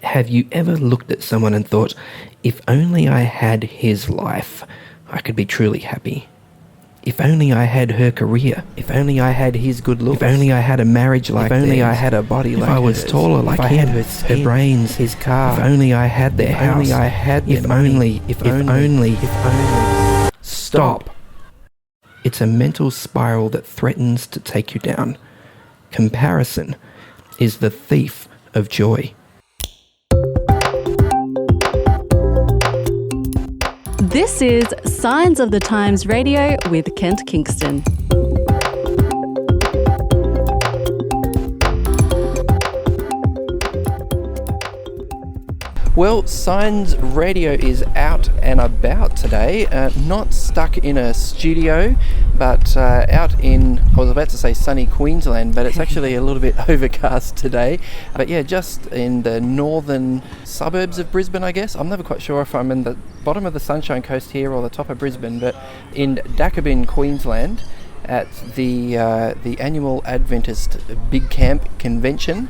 Have you ever looked at someone and thought, if only I had his life, I could be truly happy? If only I had her career. If only I had his good looks. If only I had a marriage like theirs. If only I had a body like hers. If I was taller like him. If I had her brains, his car. If only I had their house. If only I had their money. If only. Stop. It's a mental spiral that threatens to take you down. Comparison is the thief of joy. This is Signs of the Times Radio with Kent Kingston. Well, Signs Radio is out and about today, not stuck in a studio, but out in, I was about to say sunny Queensland, but it's actually a little bit overcast today. But yeah, just in the northern suburbs of Brisbane, I guess. I'm never quite sure if I'm in the bottom of the Sunshine Coast here or the top of Brisbane, but in Dakabin, Queensland, at the annual Adventist Big Camp Convention.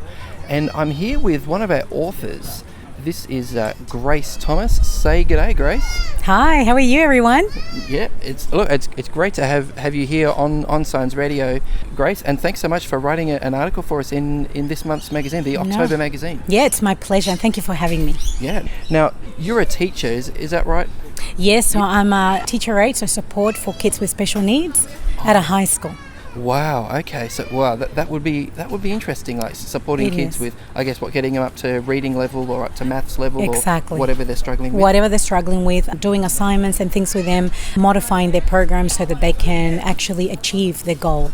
And I'm here with one of our authors. This is Grace Thomas. Say g'day, Grace. Hi, how are you, everyone? Yeah, it's great to have you here on Signs Radio, Grace, and thanks so much for writing an article for us in this month's magazine, the October magazine. Yeah, it's my pleasure, and thank you for having me. Yeah. Now, you're a teacher, is that right? Yes, so I'm a teacher aide, so support for kids with special needs at a high school. Wow. Okay. So that would be interesting, like supporting kids with, I guess, getting them up to reading level or up to maths level, exactly, or whatever they're struggling with. Whatever they're struggling with, doing assignments and things with them, modifying their programs so that they can actually achieve their goal.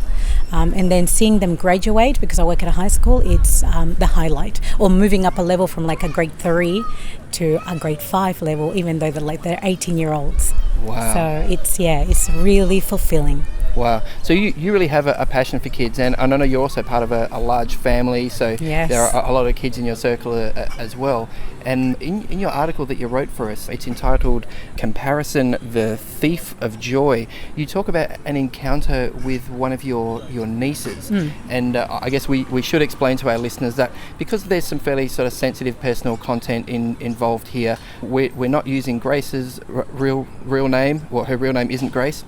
And then seeing them graduate, because I work at a high school, it's the highlight. Or moving up a level from like a grade 3 to a grade 5 level, even though they're 18-year-olds. Wow. So it's really fulfilling. Wow. So you really have a passion for kids, and I know you're also part of a large family, so yes, there are a lot of kids in your circle as well. And in your article that you wrote for us, it's entitled Comparison, the Thief of Joy. You talk about an encounter with one of your nieces. And I guess we should explain to our listeners that because there's some fairly sort of sensitive personal content involved here, we're not using Grace's real name. Well, her real name isn't Grace.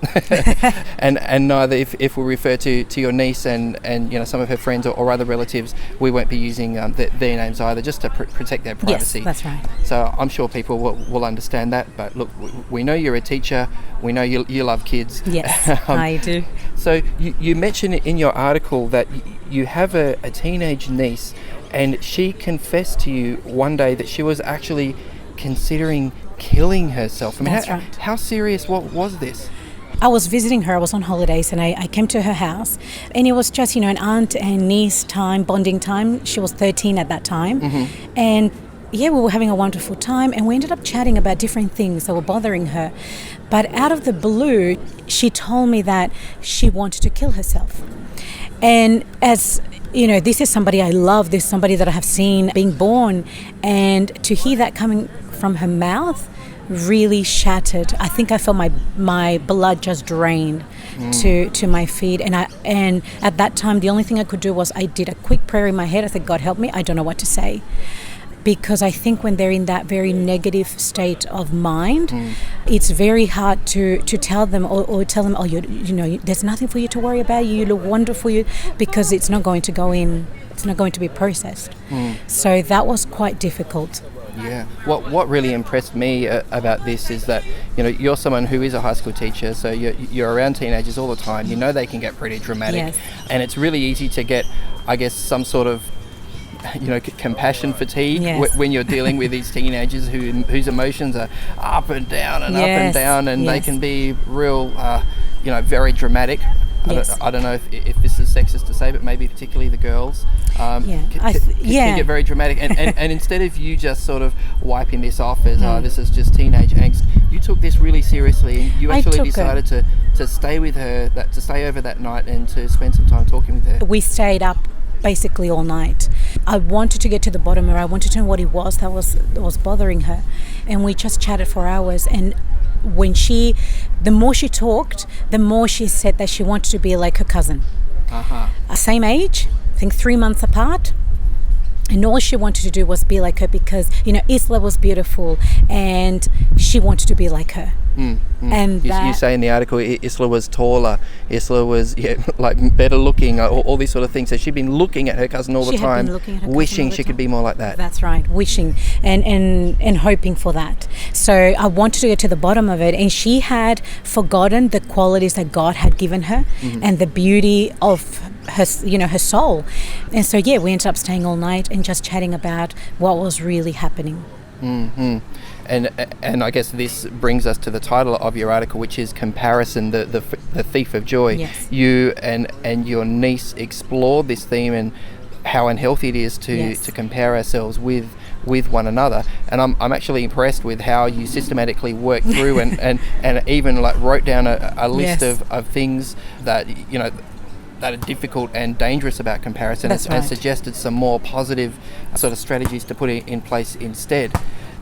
and neither if we refer to your niece and some of her friends or other relatives, we won't be using their names either, just to protect their privacy. Yes, that's right. So I'm sure people will understand that. But look, we know you're a teacher. We know you love kids. Yes, I do. So you mentioned in your article that you have a teenage niece, and she confessed to you one day that she was actually considering killing herself. I mean, that's right. How serious was this? I was visiting her, I was on holidays, and I came to her house, and it was just, an aunt and niece time, bonding time. She was 13 at that time. Mm-hmm. And we were having a wonderful time, and we ended up chatting about different things that were bothering her. But out of the blue, she told me that she wanted to kill herself. And as this is somebody I love, this is somebody that I have seen being born, and to hear that coming from her mouth really shattered. I think I felt my blood just drained to my feet, and at that time the only thing I could do was I did a quick prayer in my head. I said, God help me, I don't know what to say, because I think when they're in that very negative state of mind, it's very hard to tell them or tell them, there's nothing for you to worry about, you look wonderful, because it's not going to go in, it's not going to be processed. So that was quite difficult. Yeah. What really impressed me about this is that you're someone who is a high school teacher, so you're around teenagers all the time. They can get pretty dramatic, yes, and it's really easy to get, I guess, some sort of compassion fatigue, yes, when you're dealing with these teenagers whose emotions are up and down and, yes, up and down, and yes, they can be real, very dramatic. Yes. I don't know if this is sexist to say, but maybe particularly the girls can get very dramatic. And instead of you just sort of wiping this off as, this is just teenage angst, you took this really seriously, and you actually decided to stay with her, to stay over that night and to spend some time talking with her. We stayed up basically all night. I wanted to get to the bottom of it. I wanted to know what it was that was bothering her. And we just chatted for hours, and the more she talked, the more she said that she wanted to be like her cousin. Same age, I think 3 months apart. And all she wanted to do was be like her because, Isla was beautiful and she wanted to be like her. And you say in the article Isla was taller, Isla was like better looking, all these sort of things. So she'd been looking at her cousin all the time, wishing she could be more like that. That's right, wishing and hoping for that. So I wanted to get to the bottom of it, and she had forgotten the qualities that God had given her and the beauty of her, her soul. And so we ended up staying all night and just chatting about what was really happening. And I guess this brings us to the title of your article, which is Comparison, the Thief of Joy. Yes. You and your niece explore this theme and how unhealthy it is to compare ourselves with one another. And I'm actually impressed with how you systematically work through and even like wrote down a list of things that that are difficult and dangerous about comparison. That's right. And suggested some more positive sort of strategies to put in place instead.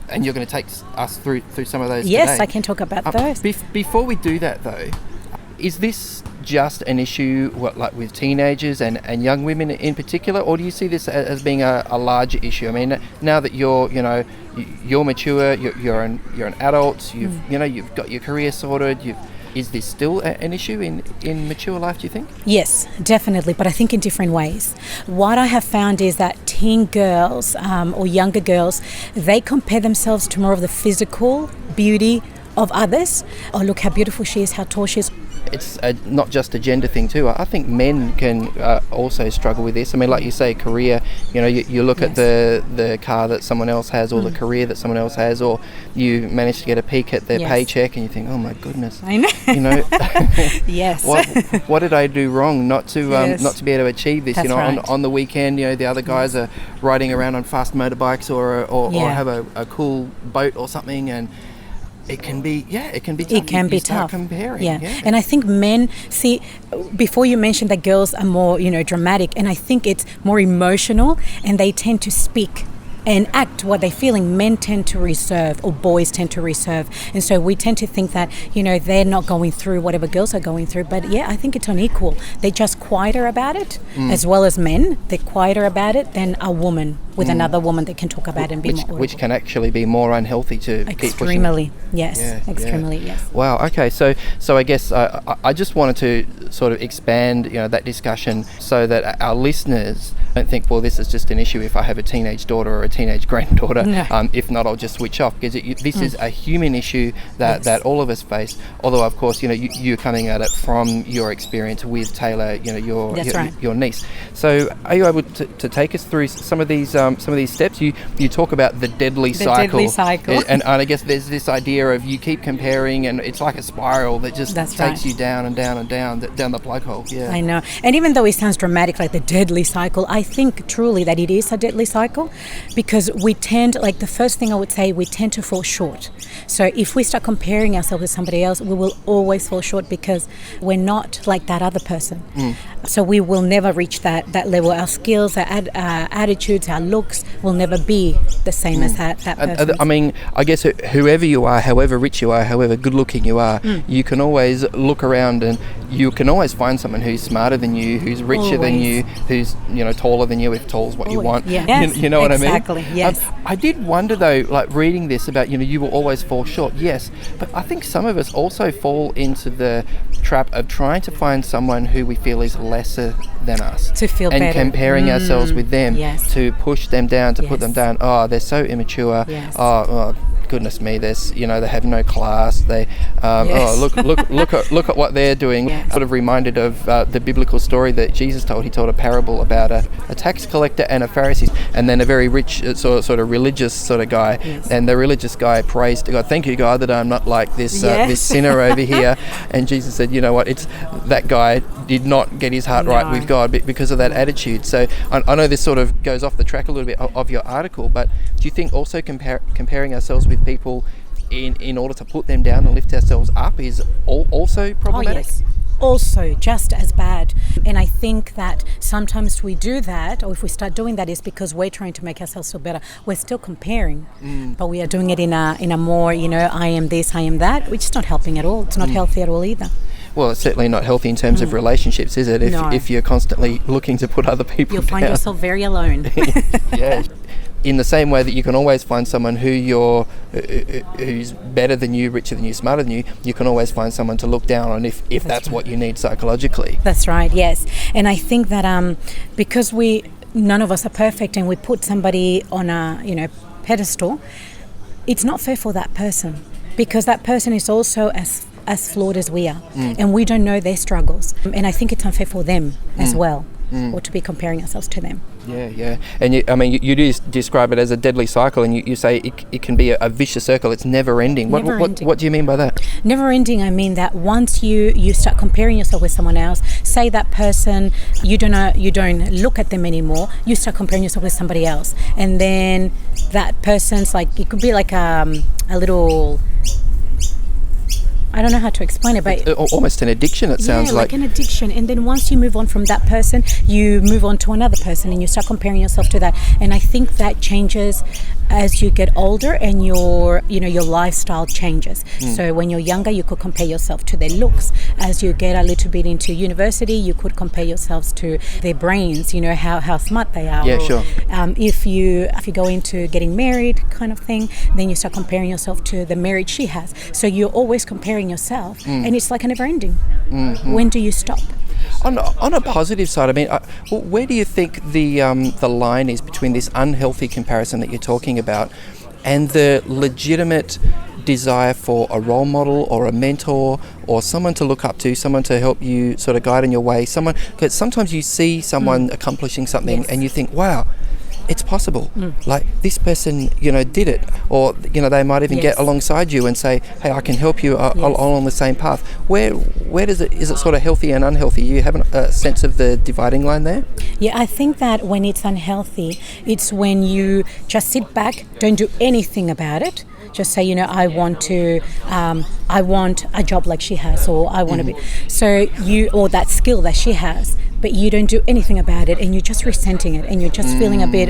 And you're going to take us through some of those today. Yes, I can talk about those. Before we do that, though, is this just an issue with teenagers and young women in particular, or do you see this as being a larger issue? I mean, now that you're mature, you're an adult, you've got your career sorted, is this still an issue in mature life, do you think? Yes, definitely, but I think in different ways. What I have found is that teen girls or younger girls, they compare themselves to more of the physical beauty of others. Oh, look how beautiful she is, how tall she is. It's not just a gender thing too. I think men can also struggle with this. I mean, like you say, career, you look at the car that someone else has or the career that someone else has, or you manage to get a peek at their paycheck and you think, oh my goodness. I know. Yes. What did I do wrong not to be able to achieve this? That's right. On the weekend, the other guys are riding around on fast motorbikes or have a cool boat or something, and it can be tough. It can be tough. Comparing. Yeah. And I think men, see, before you mentioned that girls are more, dramatic, and I think it's more emotional, and they tend to speak and act what they're feeling. Men tend to reserve, or boys tend to reserve, and so we tend to think that they're not going through whatever girls are going through. But I think it's unequal. They're just quieter about it, as well as men. They're quieter about it than a woman with another woman that can talk about it and be more audible. Which can actually be more unhealthy to keep pushing. Extremely, yes. Wow. Okay. So I guess I just wanted to sort of expand that discussion so that our listeners don't think, well, this is just an issue if I have a teenage daughter or a teenage granddaughter. No. If not, I'll just switch off, because this is a human issue that all of us face. Although, of course, you're coming at it from your experience with Taylor, your niece. So, are you able to take us through some of these steps? You talk about the deadly cycle. Deadly cycle. And I guess there's this idea of you keep comparing, and it's like a spiral that just takes you down and down and down the plug hole. Yeah. I know. And even though it sounds dramatic, like the deadly cycle, I think truly that it is a deadly cycle, because we tend, like the first thing I would say, we tend to fall short. So if we start comparing ourselves with somebody else, we will always fall short because we're not like that other person. So we will never reach that level. Our skills, our attitudes, our looks will never be the same as that person. I mean, I guess whoever you are, however rich you are, however good looking you are, you can always look around and you can always find someone who's smarter than you, who's richer than you, who's taller than you, if tall's what you want. Yes. You know what I mean? Exactly. Yes. I did wonder though, like reading this about you will always fall short. Yes, but I think some of us also fall into the trap of trying to find someone who we feel is lesser than us, to feel better, and comparing ourselves with them, to push them down, to put them down. Oh, they're so immature. Yes. Oh, goodness me, they have no class. They look at what they're doing. Sort of reminded of the biblical story that Jesus told. He told a parable about a tax collector and a Pharisee, and then a very rich sort of religious sort of guy. And the religious guy praised to God, "Thank you, God, that I'm not like this this sinner over here." And Jesus said, "You know what? It's that guy did not get his heart right with God because of that attitude." So I know this sort of goes off the track a little bit of your article, but do you think also comparing ourselves with people in order to put them down and lift ourselves up is also problematic? Oh, yes. Also just as bad. And I think that sometimes we do that, or if we start doing that, is because we're trying to make ourselves feel better. We're still comparing, but we are doing it in a more, I am this, I am that, which is not helping at all. It's not healthy at all either. Well, it's certainly not healthy in terms of relationships, is it? No. If you're constantly looking to put other people You'll find down. yourself very alone. Yeah. In the same way that you can always find someone who's better than you, richer than you, smarter than you, you can always find someone to look down on if that's right. what you need psychologically. That's right, yes. And I think that because none of us are perfect and we put somebody on a pedestal, it's not fair for that person, because that person is also as flawed as we are, and we don't know their struggles. And I think it's unfair for them as well, or to be comparing ourselves to them. Yeah. And you do describe it as a deadly cycle, and you say it can be a vicious circle. It's never ending. What do you mean by that? Never ending, I mean that once you start comparing yourself with someone else, say that person, you don't look at them anymore, you start comparing yourself with somebody else. And then that person's like, it could be like a little, I don't know how to explain it, but almost an addiction, it sounds like an addiction. And then once you move on from that person, you move on to another person, and you start comparing yourself to that. And I think that changes as you get older, and your lifestyle changes. So when you're younger, you could compare yourself to their looks. As you get a little bit into university, you could compare yourselves to their brains, how smart they are. Yeah, sure. If you go into getting married kind of thing, then you start comparing yourself to the marriage she has. So you're always comparing yourself, and it's like a never ending. When do you stop? On a positive side, I mean, where do you think the line is between this unhealthy comparison that you're talking about and the legitimate desire for a role model or a mentor or someone to look up to, someone to help you sort of guide in your way, because sometimes you see someone accomplishing something and you think, wow, it's possible. Like this person, did it, or they might even get alongside you and say, "Hey, I can help you all on the same path." Where is it sort of healthy and unhealthy? You have a sense of the dividing line there? Yeah, I think that when it's unhealthy, it's when you just sit back, don't do anything about it. Just say, I want a job like she has, or I want to be. So or that skill that she has, but you don't do anything about it, and you're just resenting it, and you're just feeling a bit,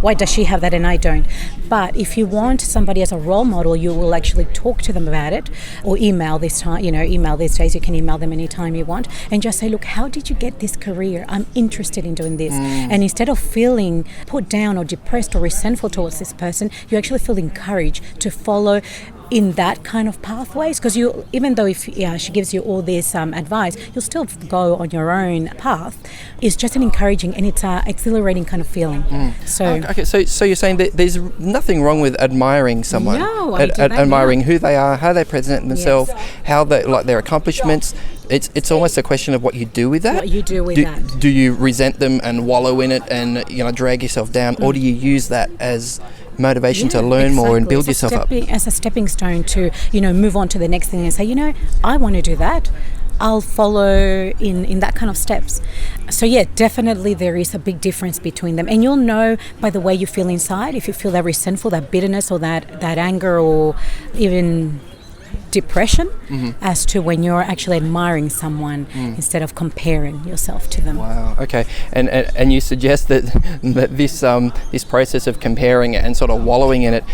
why does she have that and I don't? But if you want somebody as a role model, you will actually talk to them about it, or email this time. Email these days, you can email them anytime you want, and just say, look, how did you get this career? I'm interested in doing this. And instead of feeling put down or depressed or resentful towards this person, you actually feel encouraged to follow in that kind of pathways, because even though if she gives you all this advice, you'll still go on your own path. It's just an encouraging and it's an exhilarating kind of feeling. So you're saying that there's nothing wrong with admiring someone, admiring who they are, how they present themselves, how they like their accomplishments. It's almost a question of what you do with that. What you do with that. Do you resent them and wallow in it and drag yourself down, or do you use that as motivation to learn more and build yourself up? As a stepping stone to move on to the next thing and say, I want to do that. I'll follow in that kind of steps. So yeah, definitely there is a big difference between them, and you'll know by the way you feel inside if you feel that resentful, that bitterness, or that anger, or even depression, as to when you're actually admiring someone instead of comparing yourself to them. Wow. Okay. And you suggest that this process of comparing and sort of wallowing in it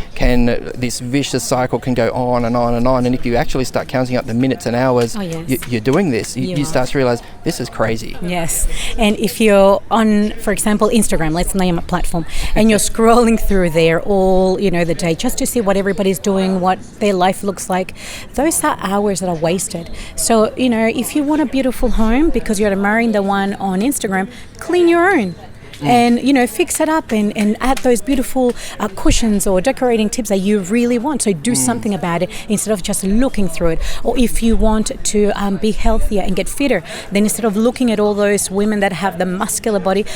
this vicious cycle can go on and on and on. And if you actually start counting up the minutes and hours you're doing this, you start to realize this is crazy. Yes. And if you're on, for example, Instagram, let's name a platform, and you're scrolling through there all the day just to see what everybody's doing, what their life looks like, those are hours that are wasted. So, if you want a beautiful home because you're admiring the one on Instagram, clean your own. And fix it up and add those beautiful cushions or decorating tips that you really want. So do something about it instead of just looking through it. Or if you want to be healthier and get fitter, then instead of looking at all those women that have the muscular body,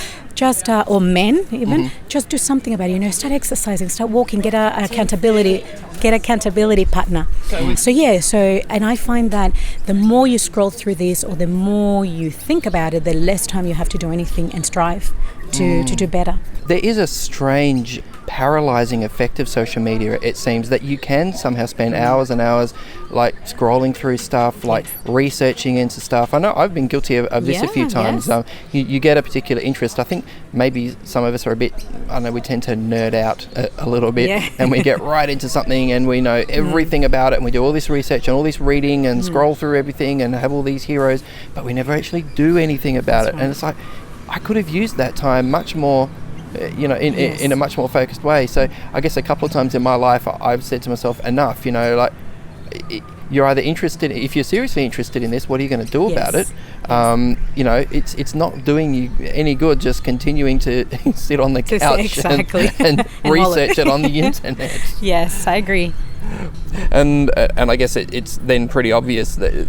or men even, just do something about it. Start exercising, start walking, get a accountability partner. And I find that the more you scroll through this, or the more you think about it, the less time you have to do anything and strive to do better. There is a strange paralyzing effect of social media. It seems that you can somehow spend hours and hours like scrolling through stuff, like researching into stuff. I know I've been guilty of this a few times. You get a particular interest. I think maybe some of us are a bit, I don't know, we tend to nerd out a little bit, and we get right into something and we know everything about it, and we do all this research and all this reading and scroll through everything and have all these heroes, but we never actually do anything about it. And it's like, I could have used that time much more, in a much more focused way. So I guess a couple of times in my life I've said to myself, enough, like, you're either interested, if you're seriously interested in this, what are you going to do about it? It's not doing you any good just continuing to sit on the couch and research it on the internet. Yes, I agree. And I guess it's then pretty obvious that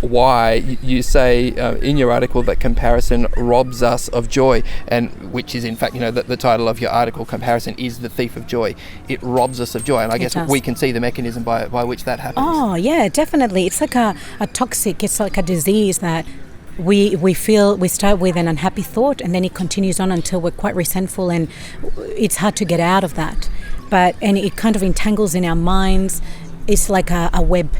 why you say in your article that comparison robs us of joy, and which is in fact, the title of your article, Comparison is the Thief of Joy. It robs us of joy, and I guess we can see the mechanism by which that happens. Oh yeah, definitely. It's like a toxic, it's like a disease that we feel, we start with an unhappy thought and then it continues on until we're quite resentful, and it's hard to get out of that. And it kind of entangles in our minds. It's like a web,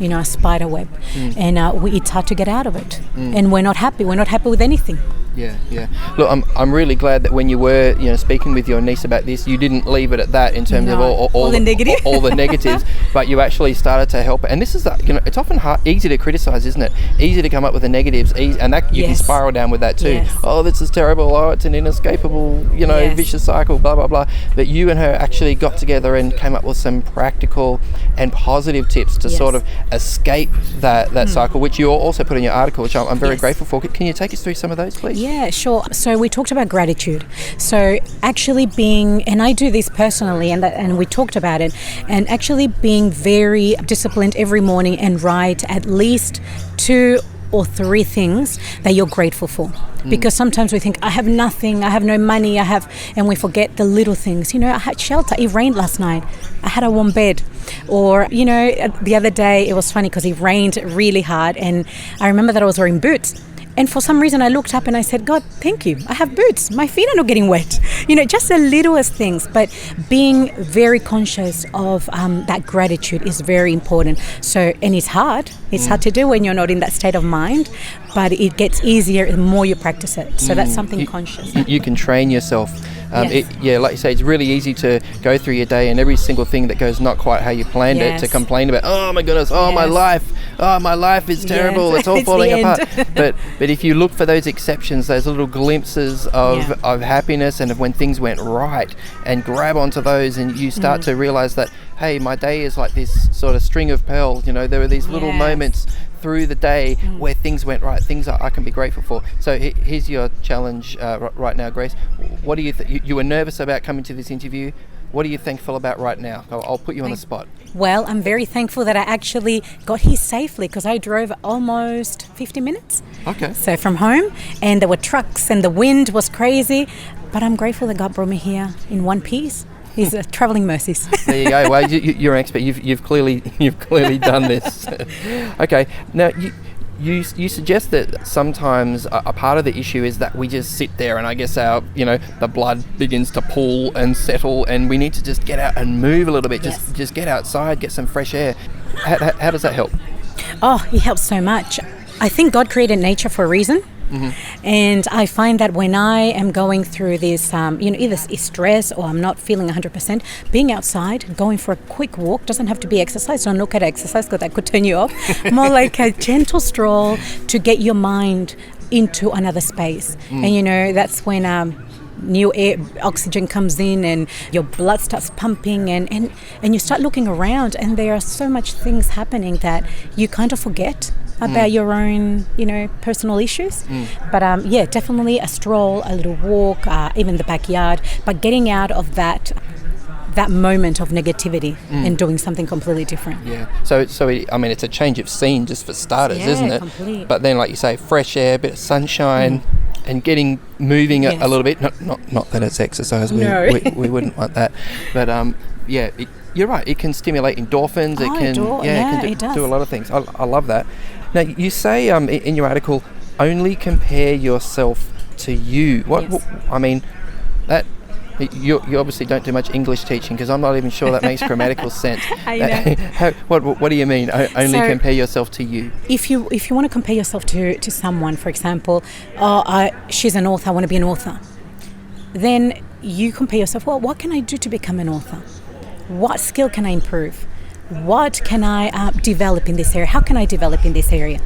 a spider web, and it's hard to get out of it. And we're not happy. We're not happy with anything. Yeah. Look, I'm really glad that when you were, speaking with your niece about this, you didn't leave it at that in terms of all the negative, all the negatives, but you actually started to help. And this is it's often easy to criticize, isn't it? Easy to come up with the negatives, and that you can spiral down with that too. Yes. Oh, this is terrible. Oh, it's an inescapable, vicious cycle. Blah blah blah. But you and her actually got together and came up with some practical and positive tips to sort of escape that cycle, which you also put in your article, which I'm very grateful for. Can you take us through some of those, please? Yeah, sure. So we talked about gratitude. So actually being, and I do this personally, and we talked about it, and actually being very disciplined every morning and write at least 2 or 3 things that you're grateful for. Because sometimes we think, I have nothing, I have no money, and we forget the little things. I had shelter. It rained last night. I had a warm bed. Or, the other day it was funny because it rained really hard, and I remember that I was wearing boots. And for some reason I looked up and I said, God, thank you. I have boots. My feet are not getting wet. Just the littlest things. But being very conscious of that gratitude is very important. So, and it's hard. It's hard to do when you're not in that state of mind. But it gets easier the more you practice it. So that's something conscious. You can train yourself. Like you say, it's really easy to go through your day and every single thing that goes not quite how you planned it, to complain about, oh my goodness, my life is terrible, it's all falling apart. But if you look for those exceptions, those little glimpses of happiness and of when things went right, and grab onto those, and you start to realize that, hey, my day is like this sort of string of pearls. There are these little moments through the day where things went right, things I can be grateful for. So here's your challenge right now, Grace. What do you you were nervous about coming to this interview. What are you thankful about right now? I'll put you on the spot. Well, I'm very thankful that I actually got here safely, because I drove almost 50 minutes. Okay. So from home, and there were trucks and the wind was crazy, but I'm grateful that God brought me here in one piece. He's travelling mercies. There you go. Well, you're an expert. You've clearly done this. Okay. Now you suggest that sometimes a part of the issue is that we just sit there, and I guess our the blood begins to pool and settle, and we need to just get out and move a little bit. Just get outside, get some fresh air. How does that help? Oh, it helps so much. I think God created nature for a reason. And I find that when I am going through this, either stress or I'm not feeling 100%, being outside, going for a quick walk, doesn't have to be exercise. Don't look at exercise because that could turn you off. More like a gentle stroll to get your mind into another space. And that's when new air, oxygen comes in, and your blood starts pumping, and you start looking around, and there are so much things happening that you kind of forget about your own, personal issues. But definitely a stroll, a little walk, even the backyard, but getting out of that moment of negativity and doing something completely different. Yeah. So it's a change of scene just for starters, isn't it? Complete. But then, like you say, fresh air, a bit of sunshine, and getting moving a little bit. Not that it's exercise. We wouldn't want that. But you're right. It can stimulate endorphins. It can do a lot of things. I love that. Now, you say in your article, only compare yourself to you. That You obviously don't do much English teaching, because I'm not even sure that makes grammatical sense. I know. What do you mean? Only So, compare yourself to you? If you want to compare yourself to someone, for example, she's an author, I want to be an author, then you compare yourself, well, what can I do to become an author? What skill can I improve? What can I develop in this area? How can I develop in this area?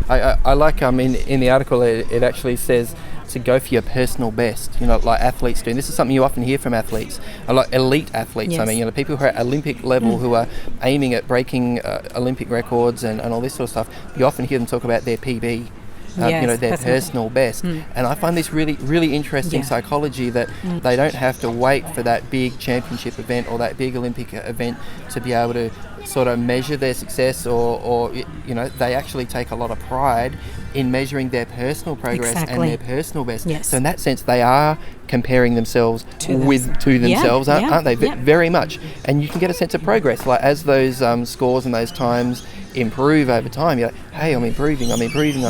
I like in the article it actually says to go for your personal best, like athletes do. And this is something you often hear from athletes, like elite athletes. Yes. I mean, people who are at Olympic level, who are aiming at breaking Olympic records and all this sort of stuff. You often hear them talk about their PB. Their personal best. And I find this really, really interesting psychology, that they don't have to wait for that big championship event or that big Olympic event to be able to sort of measure their success, or they actually take a lot of pride in measuring their personal progress and their personal best. Yes. So in that sense, they are comparing themselves to themselves, aren't they? Very much. And you can get a sense of progress, like as those scores and those times improve over time. You're like, hey, I'm improving. I'm improving.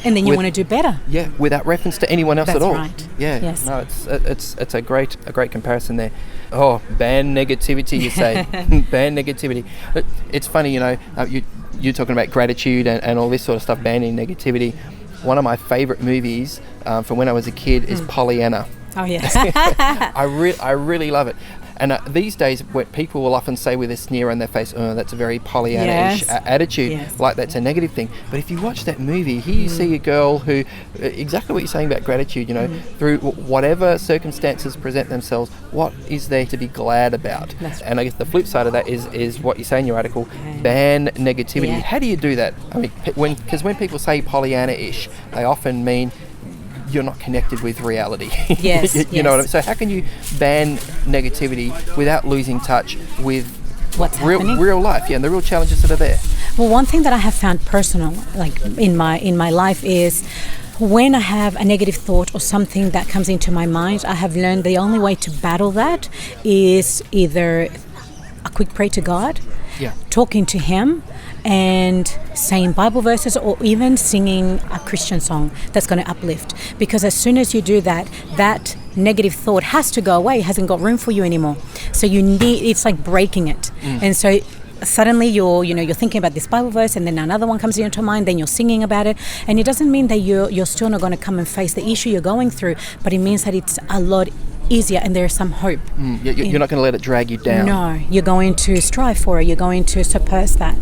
And then you want to do better. Yeah, without reference to anyone else at all. That's right. Yeah. Yes. No, it's a great comparison there. Oh, ban negativity, you say. Ban negativity. It's funny, you're talking about gratitude and all this sort of stuff, banning negativity. One of my favourite movies from when I was a kid is Pollyanna. Oh, yes. I really love it. And these days, what people will often say with a sneer on their face, oh, that's a very Pollyanna-ish attitude, like that's a negative thing. But if you watch that movie, here you see a girl who, exactly what you're saying about gratitude, through whatever circumstances present themselves, what is there to be glad about? That's right. And I guess the flip side of that is what you say in your article, ban negativity. Yeah. How do you do that? I mean, because when people say Pollyanna-ish, they often mean you're not connected with reality. Yes. you know what I mean? So how can you ban negativity without losing touch with what's happening? Real life, and the real challenges that are there? Well, one thing that I have found personal, like in my life, is when I have a negative thought or something that comes into my mind, I have learned the only way to battle that is either a quick prayer to God, talking to Him, and saying Bible verses, or even singing a Christian song that's going to uplift. Because as soon as you do that, that negative thought has to go away. It hasn't got room for you anymore. So it's like breaking it. And so suddenly you're thinking about this Bible verse, and then another one comes into mind, then you're singing about it. And it doesn't mean that you're still not going to come and face the issue you're going through, but it means that it's a lot easier and there's some hope. You're not going to let it drag you down. No, you're going to strive for it. You're going to surpass that.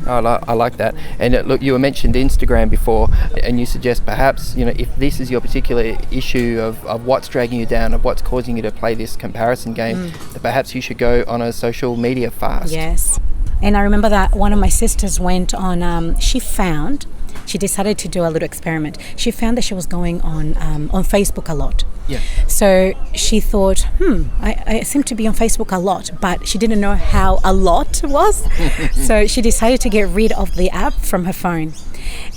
I like that. And look, you were mentioned Instagram before, and you suggest perhaps, if this is your particular issue of what's dragging you down, of what's causing you to play this comparison game, that perhaps you should go on a social media fast. Yes. And I remember that one of my sisters went on, she decided to do a little experiment. She found that she was going on Facebook a lot. Yeah. So she thought, I seem to be on Facebook a lot, but she didn't know how a lot was. So she decided to get rid of the app from her phone.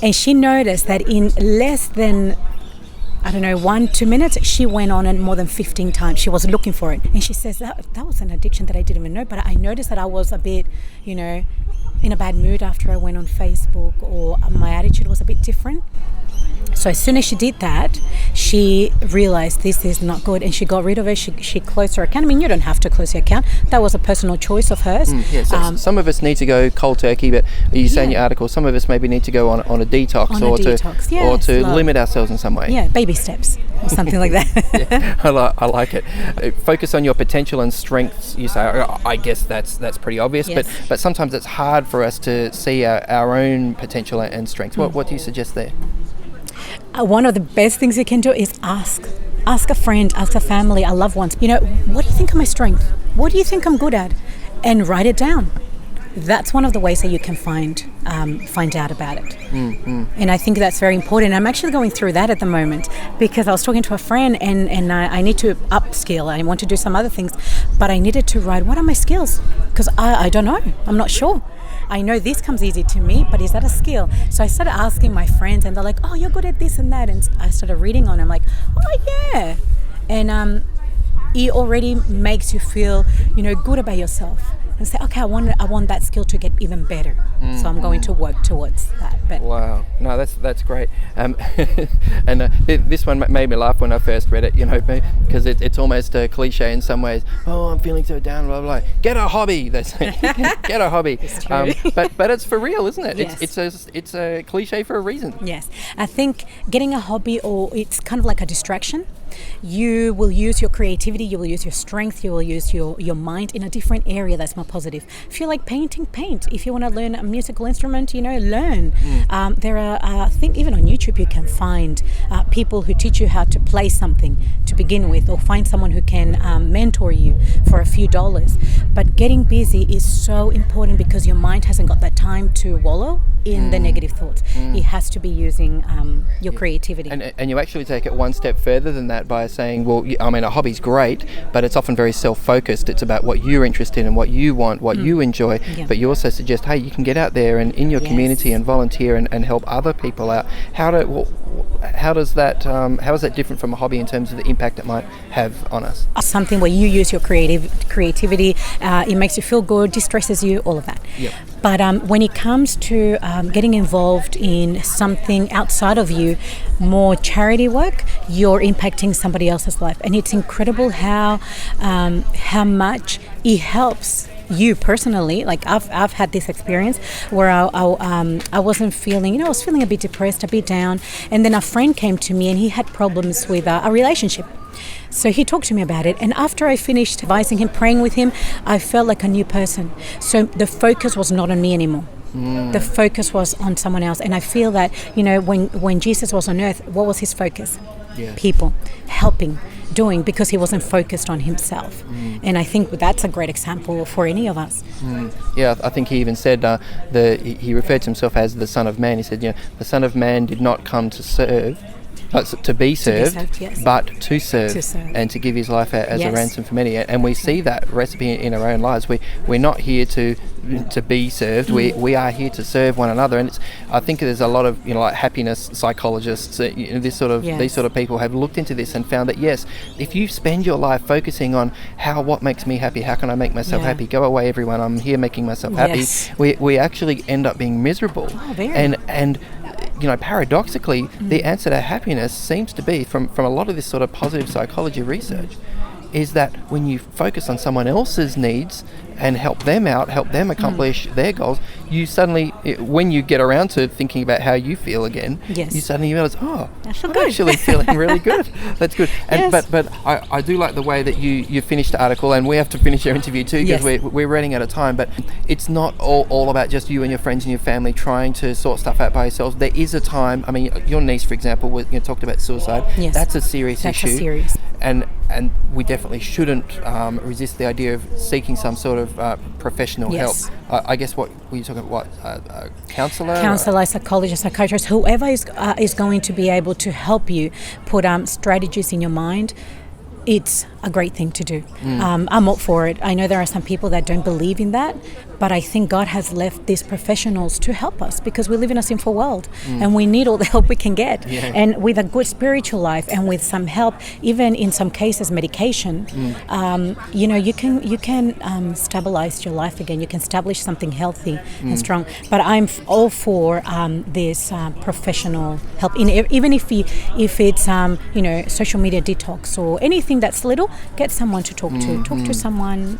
And she noticed that in less than 1-2 minutes, she went on it more than 15 times. She was looking for it. And she says, that was an addiction that I didn't even know, but I noticed that I was a bit, in a bad mood after I went on Facebook, or my attitude was a bit different. So as soon as she did that, she realized this is not good, and she got rid of it. She closed her account. I mean, you don't have to close your account. That was a personal choice of hers. So some of us need to go cold turkey, but you say in your article, some of us maybe need to go on a detox, or to limit ourselves in some way. Yeah, baby steps or something like that. I like it. Focus on your potential and strengths. You say, I guess that's pretty obvious, but sometimes it's hard for us to see our own potential and strengths. What do you suggest there? One of the best things you can do is ask a friend, ask a family, a loved ones, what do you think are my strengths? What do you think I'm good at? And write it down. That's one of the ways that you can find out about it. And I think that's very important. I'm actually going through that at the moment, because I was talking to a friend, and I need to upskill. I want to do some other things, but I needed to write, what are my skills? Because I don't know. I'm not sure. I know this comes easy to me, but is that a skill? So I started asking my friends, and they're like, oh, you're good at this and that. And I started reading on it. I'm like, oh, yeah. And it already makes you feel, good about yourself. and say, okay, I want that skill to get even better. So I'm going to work towards that. But Wow, no, that's great. And this one made me laugh when I first read it, because it's almost a cliche in some ways. Oh, I'm feeling so down, blah blah. Get a hobby. They say, get a hobby. It's true. But it's for real, isn't it? Yes. It's a cliche for a reason. Yes, I think getting a hobby, or it's kind of like a distraction. You will use your creativity, you will use your strength, you will use your mind in a different area that's more positive. If you like painting, paint. If you want to learn a musical instrument, learn. There are, I think even on YouTube you can find people who teach you how to play something to begin with, or find someone who can mentor you for a few dollars. But getting busy is so important, because your mind hasn't got that time to wallow in the negative thoughts. It has to be using your creativity. And you actually take it one step further than that by saying, well, a hobby's great, but it's often very self-focused. It's about what you're interested in, what you want, what you enjoy. Yeah. But you also suggest, hey, you can get out there and in your community and volunteer and help other people out. How is that different from a hobby in terms of the impact it might have on us? Something where you use your creativity, it makes you feel good, distresses you, all of that. Yep. But when it comes to getting involved in something outside of you, more charity work, you're impacting somebody else's life, and it's incredible how much it helps you personally. Like I've had this experience where I wasn't feeling, I was feeling a bit depressed, a bit down, and then a friend came to me and he had problems with a relationship. So he talked to me about it, and after I finished advising him, praying with him, I felt like a new person. So the focus was not on me anymore. The focus was on someone else. And I feel that, when Jesus was on earth, what was his focus? Yeah. People, helping, doing, because he wasn't focused on himself. And I think that's a great example for any of us. Yeah, I think he even said he referred to himself as the Son of Man. He said, the Son of Man did not come to serve, to be served, yes. but to serve, and to give his life as a Yes. ransom for many. And we see that recipe in our own lives. We're not here to be served. We are here to serve one another. And I think there's a lot of like happiness psychologists, these sort of people have looked into this and found that yes, if you spend your life focusing on what makes me happy, how can I make myself happy? Go away, everyone. I'm here making myself happy. Yes. We actually end up being miserable. Oh, very. And paradoxically, the answer to happiness seems to be, from a lot of this sort of positive psychology research, is that when you focus on someone else's needs and help them out, help them accomplish their goals, you suddenly, when you get around to thinking about how you feel again, Yes. you suddenly realize, I'm good. actually feeling really good. That's good. And Yes. but I do like the way that you finished the article, and we have to finish our interview too, because Yes. we're running out of time. But it's not all about just you and your friends and your family trying to sort stuff out by yourselves. There is a time. I mean, your niece, for example, talked about suicide. Yes. That's a serious That's issue. serious. And we definitely shouldn't resist the idea of seeking some sort of professional Yes. help. I guess what were you talking about? A counsellor? Counselor, psychologist, psychiatrist, whoever is going to be able to help you put strategies in your mind. It's a great thing to do. I'm up for it. I know there are some people that don't believe in that, but I think God has left these professionals to help us, because we live in a sinful world and we need all the help we can get. Yeah. And with a good spiritual life and with some help, even in some cases medication, you can stabilize your life again. You can establish something healthy and strong. But I'm all for this professional help. Even if it's social media detox or anything that's little, get someone to talk to. Talk to someone.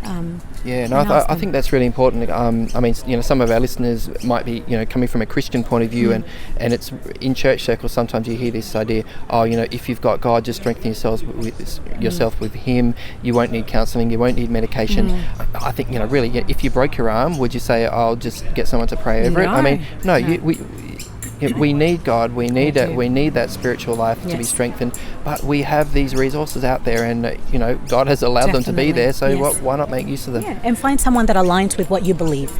I think that's really important. Some of our listeners might be, coming from a Christian point of view, and it's in church circles. Sometimes you hear this idea, if you've got God, just strengthen yourself with Him. You won't need counselling. You won't need medication. I think, really, if you broke your arm, would you say, I'll just get someone to pray over it? I mean, no. We need God. We need that spiritual life to be strengthened. But we have these resources out there, and God has allowed them to be there. So why not make use of them? Yeah, and find someone that aligns with what you believe.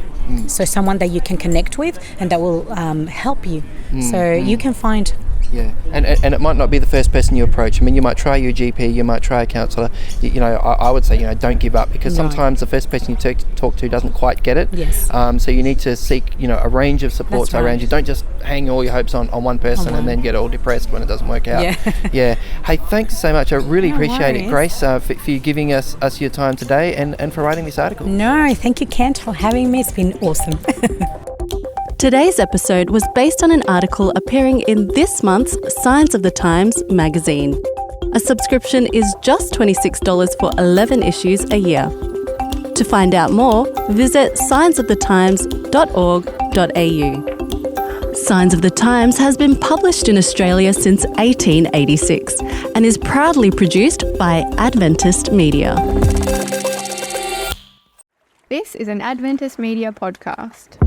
So someone that you can connect with and that will help you. So you can find Yeah, and it might not be the first person you approach. I mean, you might try your GP, you might try a counsellor. You know, I would say, you know, don't give up, because sometimes the first person you talk to doesn't quite get it. Yes. So you need to seek, you know, a range of supports That's right. around you. Don't just hang all your hopes on one person and then get all depressed when it doesn't work out. Yeah. Hey, thanks so much. I really appreciate it, Grace, for you giving us your time today and for writing this article. No, thank you, Kent, for having me. It's been awesome. Today's episode was based on an article appearing in this month's Signs of the Times magazine. A subscription is just $26 for 11 issues a year. To find out more, visit signsofthetimes.org.au. Signs of the Times has been published in Australia since 1886 and is proudly produced by Adventist Media. This is an Adventist Media podcast.